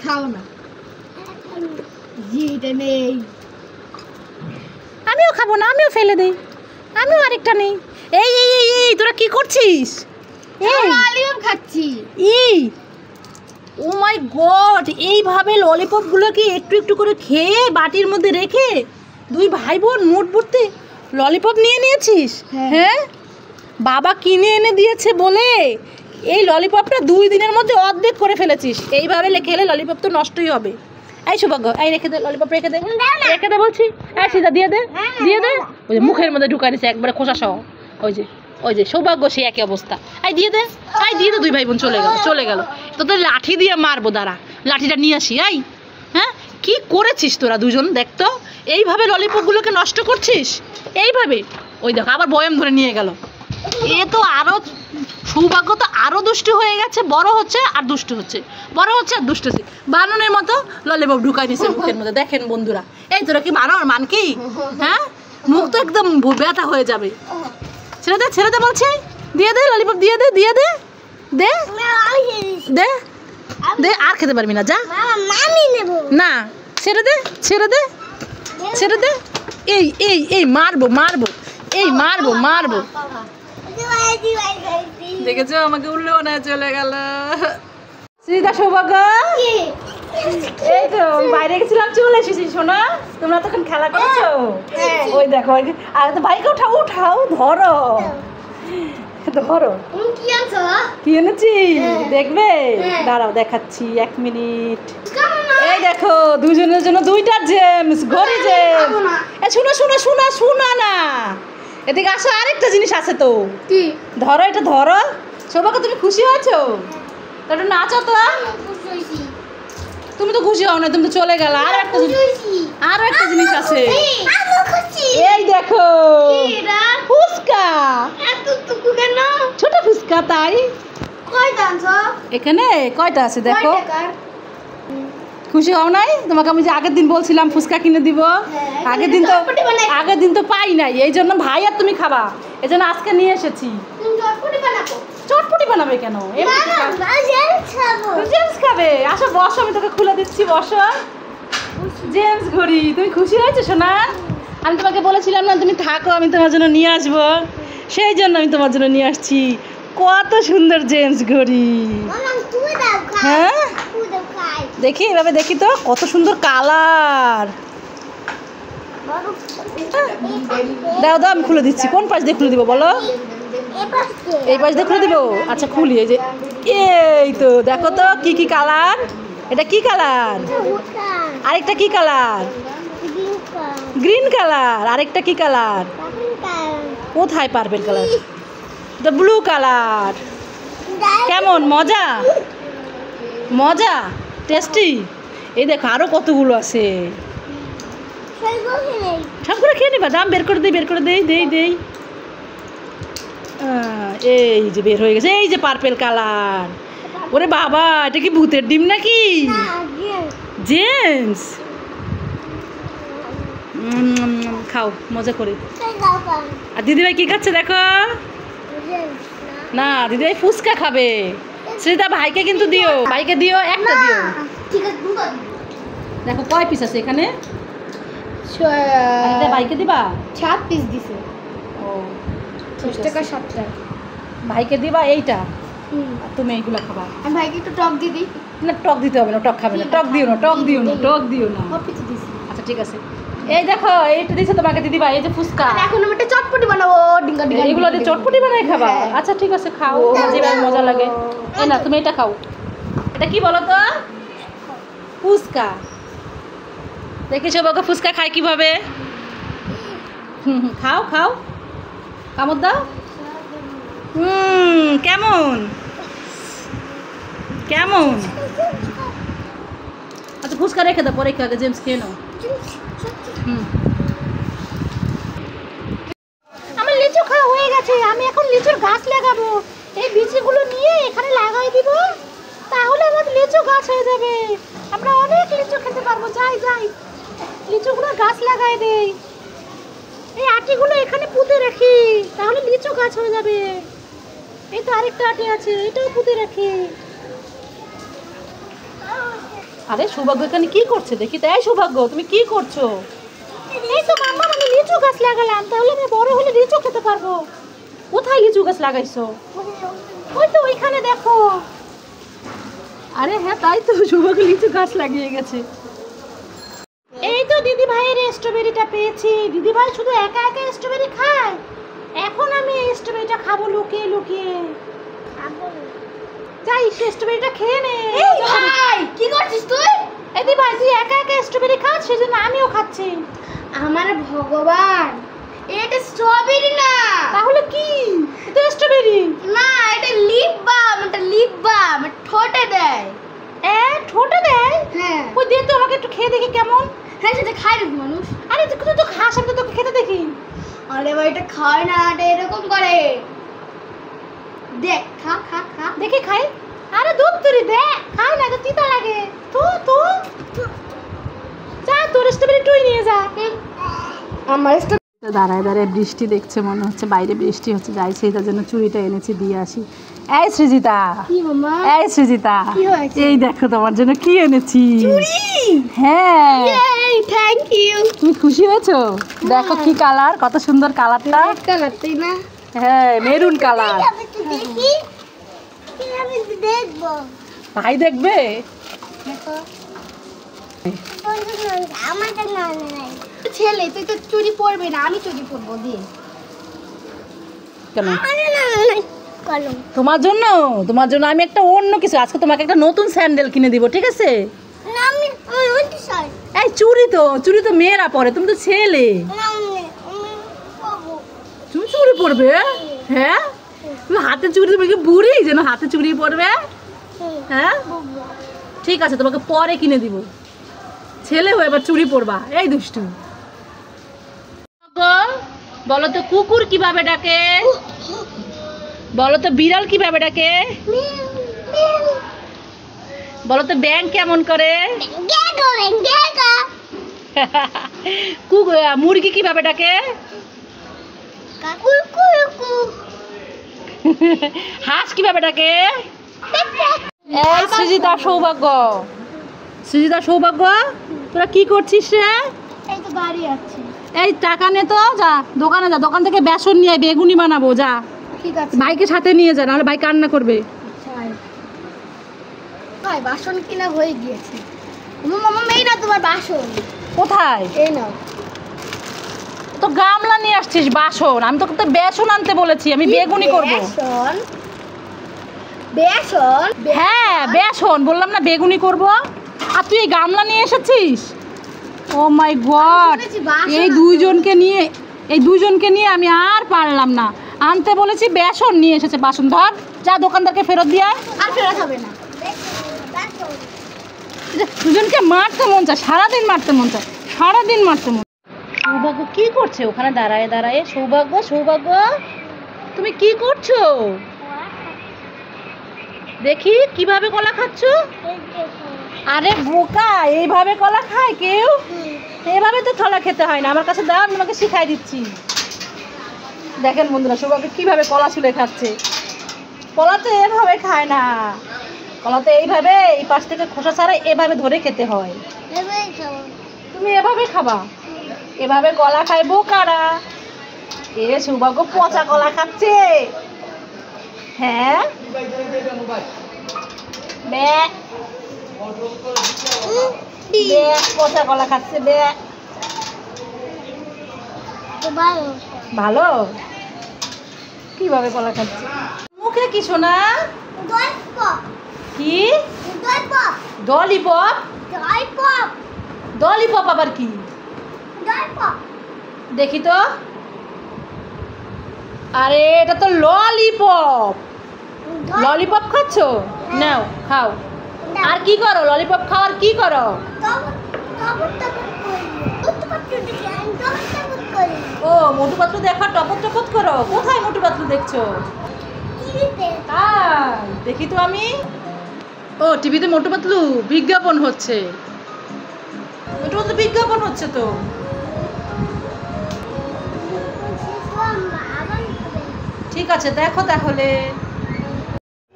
খাও না, এটা নেই। আমিও খাবো না, আমিও ফেলে দেই, আমিও আরেকটা নেই। এই এই এই এই তোরা কি করছিস? এই ললিপপ খাচ্ছি। এই ও মাই গড, এইভাবে ললিপপগুলোকে একটু একটু করে খেয়ে বাটির মধ্যে রেখে দুই ভাই বোন মোট ভর্তি ললিপপ নিয়ে নিয়েছিস? হ্যাঁ, বাবা কিনে এনে দিয়েছে বলে এই ললিপপটা 2 দিনের মধ্যে অর্ধেক করে ফেলেছিস। এইভাবে খেলে ললিপপ তো নষ্টই হবে। এই সৌভাগ্য, এই রেখে দে, ললিপপ রেখে দে, রেখে দে বলছি। এই সিধা দিয়ে দে, দিয়ে দে। ওই যে মুখের মধ্যে ঢুকাই দিছে একবারে খোসা সহ। ওই যে সৌভাগ্য, সে একই অবস্থা। এই দিয়ে দে, এই দিয়ে দে। 2 ভাই বোন চলে গেল। তোদের লাঠি দিয়ে মারবো, দাঁড়া, লাঠিটা নিয়ে আসি। এই হ্যাঁ, কি করেছিস তোরা দুজন? দেখ তো, এইভাবে ললিপপগুলোকে নষ্ট করছিস এইভাবে। ওই দেখো আবার বয়াম ধরে নিয়ে গেল। এ তো আরো সৌভাগ্য তো আরো দুষ্টু হয়ে গেছে, বড় হচ্ছে আর দুষ্টু হচ্ছে, বড় হচ্ছে আর দুষ্টু হচ্ছে। বাননের মতো ললিপপ ঢুকাই দিছে মুখের মধ্যে। দেখেন বন্ধুরা, এই তোরা কি মানো? মান কি? হ্যাঁ, মুখ তো একদম ব্যথা হয়ে যাবে। ছেড়ে দে বলছে, দিয়ে দে ললিপপ, দিয়ে দে, দিয়ে দে, দে দে দে। আর খেতে পারবি না, যা না, ছেড়ে দে, ছেড়ে দে, ছেড়ে দে। এই এই এই মারবো, এই মারবো। দেখেছো, আমাকে উল্লেও না, চলে গেল। শ্রীদা, সৌভাগ্য, এই তো বাইরে গেছিলাম, চলে এসেছি। শোনা, তোমরা তখন খেলা করেছো। ওই দেখো, আর তো বাইকে উঠাও, ধরো। কি এনেছি দেখবে? দাঁড়াও, দেখাচ্ছি, 1 মিনিট। এই দেখো, দুজনের জন্য 2টা জেমস, ঘড়ি জেমস। শোনা না, এদিকে আসো, আরেকটা জিনিস আছে তো। ধরো, এটা ধরো। সৌভাগ্য, তুমি খুশি হয়েছো? একটু নাচো তো। তুমি তো খুশি হও না, তুমি তো চলে গেল। আর একটা জিনিস আছে, এই দেখো, ফুচকা। ছোট ফুচকা, তাই এখানে কয়টা আছে দেখো। খুশি হও নাই? তোমাকে আমি যে আগের দিন বলছিলাম ফুচকা কিনে দিব, আগের দিন তো পাই নাই, এই জন্য ভাই আর তুমি খাবা, এই জন্য আজকে নিয়ে এসেছি। চটপটি বানাবে কেন? জেমস খাবে। আসো, বসো, আমি তোকে খুলে দিচ্ছি, বসো। জেমস ঘড়ি, তুমি খুশি হয়েছো সোনা? আমি তোমাকে বলেছিলাম না তুমি থাকো, আমি তোমার জন্য নিয়ে আসবো, সেই জন্য আমি তোমার জন্য নিয়ে আসছি। কত সুন্দর জেমস ঘড়ি। হ্যাঁ, দেখি, এভাবে দেখি তো, কত সুন্দর কালার। দাও, আমি খুলে দিচ্ছি। কোন পাশ দিয়ে খুলে দিব বলো? এই পাশ দিয়ে খুলে দিব। আচ্ছা, খুলি। এই যে, এই তো দেখো তো কি কালার। এটা কি কালার? আরেকটা কি কালার? Green colour. আরেকটা কি কালার? কোথায় purple colour? The blue colour. কেমন মজা, টেস্টি। এই দেখো, আরো কতগুলো আছে। সবগুলো খেয়ে নিবা। দাম বের করে দেই। এই যে বের হয়ে গেছে, এই যে পার্পল কালার। ওরে বাবা, এটা কি ভূতের ডিম নাকি? জেমস, খাও মজা করে। আর দিদিভাই কি খাচ্ছে দেখো? না, দিদিভাই ফুচকা খাবে। শ্রীদা, ভাইকে কিন্তু দিও, ভাইকে দিও, একটা দিও। দেখো কয় পিস আছে এখানে। ভাইকে দিবা? 7 পিস দিছে। ও, 10 টাকা 7টা। ভাইকে দিবা এইটা, তুমি এইগুলো খাবা। আমি ভাইকে একটু টক দিদি। না, টক দিতে হবে না, টক খাবে না। টক দিও না। আচ্ছা, ঠিক আছে। এই দেখো, এইটা দিছে তোমাকে দিদিভাই, এই যে ফুচকা। এখন আমি একটা চটপটি বানাবো, ডিঙ্গা। এগুলো দিয়ে চটপটি বানাই খাবা? আচ্ছা, ঠিক আছে, খাও, যেভাবে মজা লাগে। এই না, তুমি এটা খাও। এটা কি বলো তো? ফুচকা। দেখি সবাইকে ফুচকা খায় কিভাবে। খাও, কামড় দাও। কেমন? আচ্ছা, ফুচকা রেখে দাও, পরে আগে জেমস খেয়ে নাও। আমার লিচু খাওয়া হয়ে গেছে, আমি এখন লিচুর গাছ লাগাবো। এই বীজগুলো নিয়ে এখানে লাগাই দিব, তাহলে আমাদের লিচু গাছ হয়ে যাবে। আমরা অনেক লিচু খেতে পারবো। যাই, লিচুগুলো গাছ লাগাই দেই। এই আটিগুলো এখানে পুঁতে রাখি, তাহলে লিচু গাছ হয়ে যাবে। এই তো আরেকটা আটি আছে, এটাও পুঁতে রাখি। আরে সৌভাগ্য এখানে কি করছে দেখি তো। এই সৌভাগ্য তুমি কি করছো? এই তো মাম্মা আমি লিচু গাছ লাগালাম, তাহলে আমি বড় হলে লিচু খেতে পারবো। কোথায় লিচু গাছ লাগাইছো? ওই তো ওইখানে দেখো। আরে হ্যাঁ তাই তো, সৌভাগ্য লিচু গাছ লাগিয়ে গেছে। এই তো দিদি ভাইয়ের স্ট্রবেরিটা পেয়েছি। দিদি ভাই শুধু একা একা স্ট্রবেরি খায়, এখন আমি এই স্ট্রবেরিটা খাবো লুকিয়ে লুকিয়ে। যাই স্ট্রবেরিটা খেয়ে নে। এই ভাই কি করছিস তুই? এই দিদি ভাই তুই একা একা স্ট্রবেরি খাস, সেজন্য আমিও খাচ্ছি। আমার ভগবান, এটা স্ট্রবেরি না। তাহলে কি? এটা স্ট্রবেরি না, এটা লিপ বাম। এটা লিপ বাম, ঠোঁটে দেয়। ঠোঁটে দেয়? হ্যাঁ। ওই দে তো আমাকে একটু খেয়ে দেখি কেমন। হ্যাঁ, সেটা খায় নাকি মানুষ? আরে তুই তো খাস, আমি তো তোকে খেতে দেখি। আরে ভাই এটা খায় না, এটা এরকম করে। দেখ, খা খা খা। দেখি খাই। আরে দুধ তুই দেখ, খায় না, তো তিতা লাগে। তো যা তোর স্ট্রবেরি তুই নিয়ে যা। আমার দাঁড়ায় দাঁড়ায় বৃষ্টি দেখছে, মনে হচ্ছে বাইরে বৃষ্টি হচ্ছে। যাই সেটার জন্য চুড়িটা এনেছি, দিয়ে আসি। এই সৃজিতা, কি মামা? এই সৃজিতা, কি হয়েছে? এই দেখো তোমার জন্য কি এনেছি। চুড়ি? হ্যাঁ। এই থ্যাংক ইউ। তুমি খুশি হয়েছো? দেখো কি কালার, কত সুন্দর কালারটা। একটা লাগতেই না। হ্যাঁ মেরুন কালার। দেখি আমি দেখবো। ভাই দেখবে? দেখো ছেলে, তুই তো চুরি পরবে না, আমি চুরি পরবো। দিয়ে কেন? তোমার জন্য আমি একটা অন্য কিছু, আজকে তোমাকে একটা নতুন স্যান্ডেল কিনে দিব, ঠিক আছে? এই চুড়ি তো মেয়েরা পরে, তুমি তো ছেলে। তুমি চুড়ি পরবে? হ্যাঁ তুমি হাতে চুড়ি, তুমি কি বুড়ি যেন হাতে চুড়ি পরবে? হ্যাঁ ঠিক আছে, তোমাকে পরে কিনে দিব। ছেলে হয়ে এবার চুড়ি পরবা। এই দুষ্টু। বলো তো কুকুর কিভাবে ডাকে? বলো তো বিড়াল কিভাবে ডাকে? বলো তো ব্যাঙ কেমন করে? মুরগি কিভাবে ডাকে? হাঁস কিভাবে ডাকে? এই সৃজিতা সৌভাগ্য, তোরা কি করছিস রে? এই তো বাড়ি আছে। এই টাকা নে তো, যা দোকানে যা, দোকান থেকে বেসন নিয়ে বেগুনি বানাবো। যা ঠিক আছে। ভাইকে সাথে নিয়ে যা, নাহলে ভাই কান্না করবে। ভাই বাসন কিনা হয়ে গিয়েছে। মামা এই না তোমার বাসন। কোথায়? এই নাও। তো গামলা নিয়ে আসছিস বাসন, আমি তোকে তো বেসন আনতে বলেছি, আমি বেগুনি করব। বেসন? হ্যাঁ বেসন বললাম না, বেগুনি করব। আর তুই এই গামলা নিয়ে এসেছিস? ও মাই গড, এই দুইজনকে নিয়ে আমি আর পারলাম না। আনতে বলেছি বেসন নিয়ে এসেছে বাসন। ধর যা দোকানদারকে ফেরত দিয়ে আয়। আর ফেরত হবে না। দুজনকে মারতে মন চায়, সারাদিন মারতে মন চায়। সৌভাগ্য কি করছে ওখানে দাঁড়ায় দাঁড়ায়? সৌভাগ্য তুমি কি করছো? দেখি কিভাবে কলা খাচ্ছ। আরে বোকা, এইভাবে কলা খায় কেউ? এভাবে তো কলা খেতে হয় না। আমার কাছে দাও, আমি তোমাকে শিখাই দিচ্ছি। দেখেন বন্ধুরা, সৌভাগ্য কিভাবে কলা ছুলে খাচ্ছে। কলা তো এভাবে খায় না, কলা তো এইভাবে এই পাশ থেকে খোসা ছাড়া এভাবে ধরে খেতে হয়। তুমি এভাবে খাবা? এভাবে কলা খায় বোকারা। এ সৌভাগ্য পচা কলা খাচ্ছে। হ্যাঁ পচা কলা খাচ্ছে। ভালো কিভাবে কলা খাচ্ছে? মুখে কি শোনা? কি ডলিপপ আবার কি? দেখি তো। আরে এটা তো ললিপপ খাচ্ছ? নাও খাও। আর কি করো? ললিপপ খাও আর কি করো? ও মোটু পাতলু দেখা টপত করো। কোথায় মোটু পাতলু দেখছো? দেখি তো আমি। ও টিভিতে মোটু পাতলু বিজ্ঞাপন হচ্ছে। তো ঠিক আছে, দেখো তাহলে।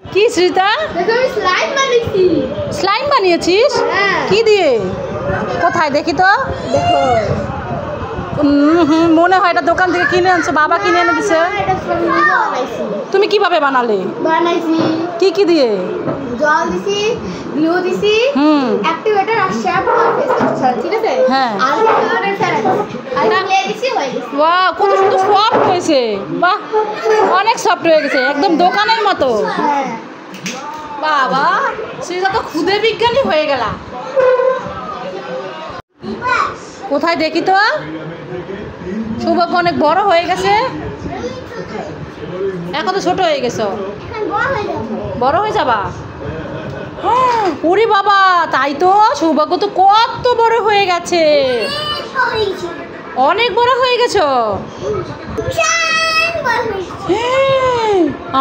কি সৃজিতা, দেখো আমি স্লাইম বানিয়েছি। স্লাইম বানিয়েছিস? হ্যাঁ। কি দিয়ে? কোথায় দেখি তো? দেখো, মনে হয় এটা দোকান থেকে কিনে আনছো, বাবা কিনে এনে দিছে। এটা সবজি বানাইছি। তুমি কিভাবে বানালে? বানাইছি কি দিয়ে? জল দিছি, গ্লু দিছি, অ্যাক্টিভেটর আর শ্যাম্পু আর ফেস ওয়াশ, ঠিক আছে? হ্যাঁ। আর কালারের ফেরান আর ক্লে দিছি, হয়ে গেছে। বাহ, কত সুন্দর সফট হয়েছে। বাহ, অনেক সফট হয়ে গেছে, একদম দোকানের মতো। হ্যাঁ। বাবা, সেটা তো খুদে বিজ্ঞানী হয়ে গেল। কোথায় দেখি তো? সৌভাগ্য অনেক বড় হয়ে গেছে, এখন তো ছোট হয়ে গেছো। বড় হয়ে যাবা? ওরে বাবা, তাই তো, সৌভাগ্য তো কত বড় হয়ে গেছে, অনেক বড় হয়ে গেছো।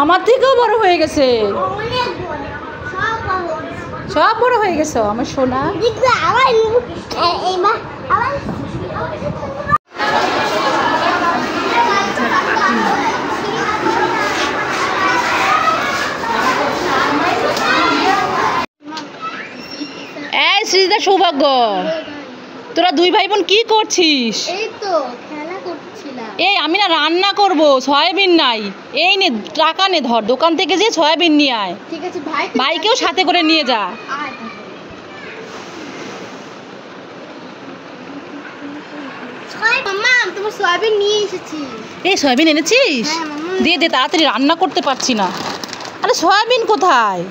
আমার থেকেও বড় হয়ে গেছে, সব বড় হয়ে গেছো আমার সোনা। এই সৃজিতা, সৌভাগ্য, তোরা দুই ভাই বোন কি করছিস? এই তো খেলা করছিলাম। এই আমি না রান্না করব, সয়াবিন নাই। এই নে টাকা নে, ধর দোকান থেকে যে সয়াবিন নিয়ে আয়। ঠিক আছে ভাই, ভাইকেও সাথে করে নিয়ে যা। আয়। মাম্মা, তোমার সয়াবিন নিয়ে এসেছি। এই সয়াবিন এনেছিস? হ্যাঁ, মাম্মা। দে দে, তাড়াতাড়ি, রান্না করতে পারছি না। আরে সয়াবিন কোথায়?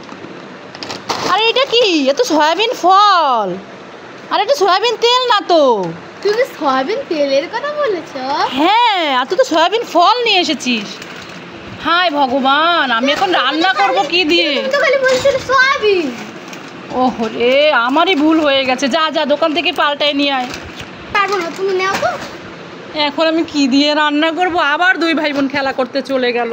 আরে এটা কি? এ তো সয়াবিন ফল। আরে এটা সয়াবিন তেল না তো। তুমি সয়াবিন তেলের কথা বলেছো? হ্যাঁ, আর তুই তো সয়াবিন ফল নিয়ে এসেছিস। হায় ভগবান, আমি এখন রান্না করব কি দিয়ে? তুমি তো খালি বলছিলে সয়াবিন। ওহ রে, আমারই ভুল হয়ে গেছে। যা যা, দোকান থেকে পাল্টায় নিয়ে আয়। পারবো না, তুমি নাও তো। এখন আমি কি দিয়ে রান্না করব? আবার দুই ভাই বোন খেলা করতে চলে গেল।